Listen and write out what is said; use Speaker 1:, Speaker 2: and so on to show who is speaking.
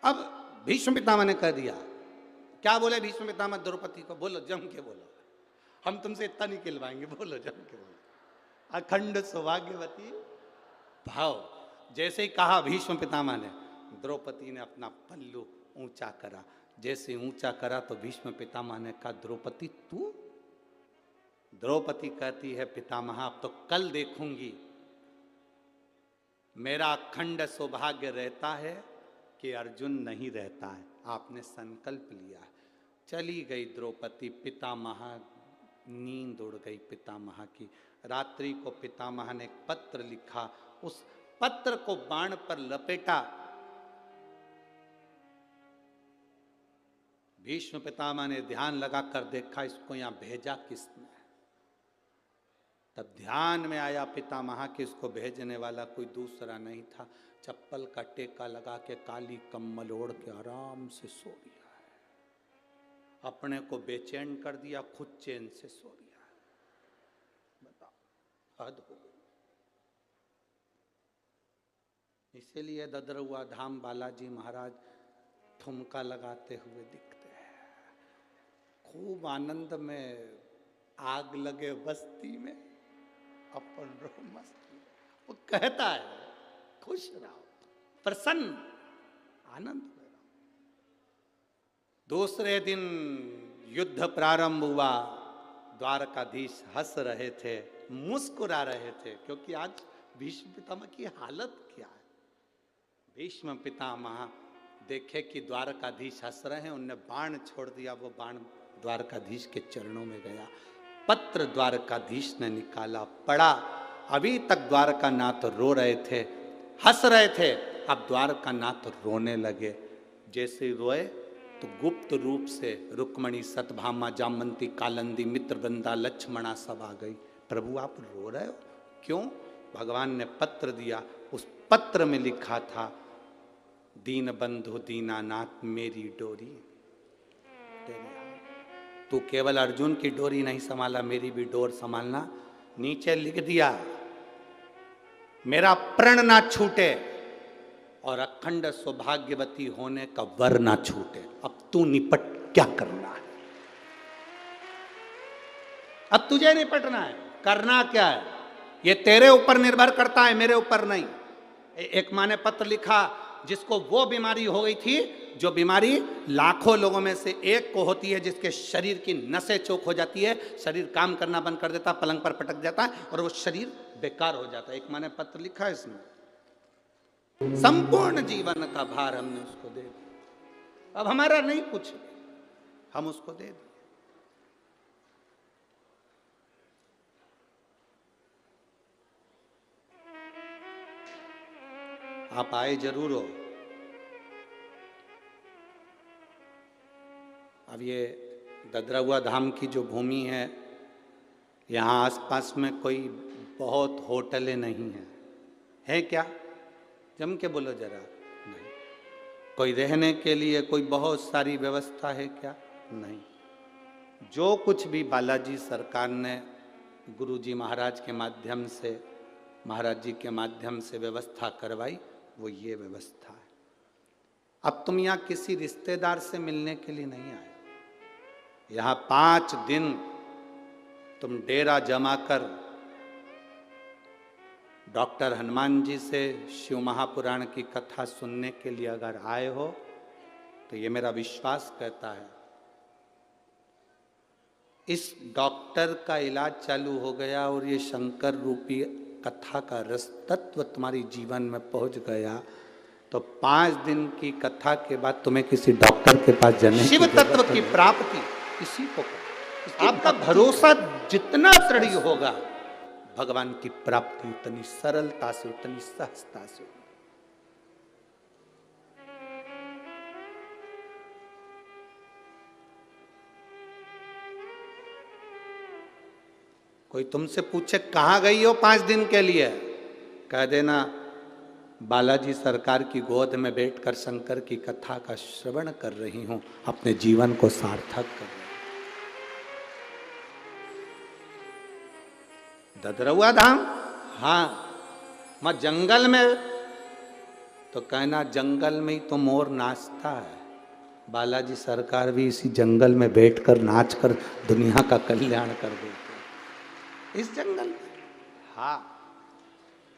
Speaker 1: अब भीष्म पितामह ने कह दिया, क्या बोले भीष्म पितामह द्रौपदी को? बोलो, जम के बोलो, हम तुमसे इतना नहीं खिलवाएंगे, बोलो जम के बोलो। अखंड सौभाग्यवती भाव। जैसे ही कहा भीष्म पितामह ने, द्रौपदी ने अपना पल्लू ऊंचा करा। जैसे ऊंचा करा तो भीष्म पितामह ने कहा, द्रौपदी तू? द्रौपदी कहती है, पितामह अब तो कल देखूंगी। मेरा अखंड सौभाग्य रहता है कि अर्जुन नहीं रहता है, आपने संकल्प लिया है। चली गई द्रौपदी। पितामह, नींद उड़ गई पितामह की। रात्रि को पितामह ने एक पत्र लिखा, उस पत्र को बाण पर लपेटा। भीष्म पितामह ने ध्यान लगाकर देखा, इसको यहां भेजा किसने? तब ध्यान में आया पितामह कि इसको भेजने वाला कोई दूसरा नहीं था। चप्पल का टेका लगा के काली कम्बल ओढ़ के आराम से सो गया है। अपने को बेचैन कर दिया, खुद चैन से सो गया है। बताओ, हद हो गई। इसीलिए ददरुआ धाम बालाजी महाराज ठुमका लगाते हुए दिखते हैं। खूब आनंद में, आग लगे बस्ती में, अपन रहो मस्ती में। वो कहता है, खुश रहो, प्रसन्न, आनंद में रहो। दूसरे दिन युद्ध प्रारंभ हुआ। द्वारकाधीश हंस रहे थे, मुस्कुरा रहे थे, क्योंकि आज भीष्म पितामह की हालत क्या है। भीष्म पितामह देखे कि द्वारकाधीश हंस रहे हैं, उनने बाण छोड़ दिया। वो बाण द्वारकाधीश के चरणों में गया। पत्र द्वारकाधीश ने निकाला, पढ़ा। अभी तक द्वारकानाथ रो रहे थे, हंस रहे थे, अब द्वारकानाथ रोने लगे। जैसे ही रोए तो गुप्त रूप से रुक्मणी, सतभामा, जामवंती, कालंदी, मित्रवृंदा, लक्ष्मणा सब आ गई। प्रभु आप रो रहे हो क्यों? भगवान ने पत्र दिया। उस पत्र में लिखा था, दीन बंधु दीनानाथ मेरी डोरी तेरे हाथ। तू केवल अर्जुन की डोरी नहीं संभाला, मेरी भी डोर संभालना। नीचे लिख दिया, मेरा प्रण ना छूटे और अखंड सौभाग्यवती होने का वर ना छूटे। अब तू निपट, क्या करना है? अब तुझे निपटना है, करना क्या है ये तेरे ऊपर निर्भर करता है, मेरे ऊपर नहीं। एक माँ ने पत्र लिखा, जिसको वो बीमारी हो गई थी, जो बीमारी लाखों लोगों में से एक को होती है, जिसके शरीर की नसें चौक हो जाती है, शरीर काम करना बंद कर देता, पलंग पर पटक जाता है और वो शरीर बेकार हो जाता है। एक माँ ने पत्र लिखा है, इसमें संपूर्ण जीवन का भार हमने उसको दे दिया। अब हमारा नहीं कुछ, हम उसको दे दिए। आप आए जरूर हो। अब ये ददरुआ धाम की जो भूमि है, यहाँ आसपास में कोई बहुत होटलें नहीं हैं। है क्या? जम के बोलो जरा। नहीं। कोई रहने के लिए कोई बहुत सारी व्यवस्था है क्या? नहीं। जो कुछ भी बालाजी सरकार ने गुरुजी महाराज के माध्यम से, महाराज जी के माध्यम से व्यवस्था करवाई, वो ये व्यवस्था है। अब तुम यहाँ किसी रिश्तेदार से मिलने के लिए नहीं आए। यहाँ 5 दिन तुम डेरा जमा कर डॉक्टर हनुमान जी से शिव महापुराण की कथा सुनने के लिए अगर आए हो, तो ये मेरा विश्वास कहता है, इस डॉक्टर का इलाज चालू हो गया और ये शंकर रूपी कथा का रस तत्व तुम्हारी जीवन में पहुंच गया, तो 5 दिन की कथा के बाद तुम्हें किसी डॉक्टर के पास जाने शिव तत्व की प्राप्ति इसी को। आपका भरोसा जितना दृढ़ होगा, भगवान की प्राप्ति उतनी सरलता से, उतनी सहजता से। कोई तुमसे पूछे कहां गई हो 5 दिन के लिए, कह देना बालाजी सरकार की गोद में बैठकर शंकर की कथा का श्रवण कर रही हूं, अपने जीवन को सार्थक कर रही हूं। ददरुआ धाम, हाँ, मैं जंगल में तो कहना जंगल में ही तो मोर नाचता है, बालाजी सरकार भी इसी जंगल में बैठकर नाच कर दुनिया का कल्याण कर देते हैं, इस जंगल में। हाँ,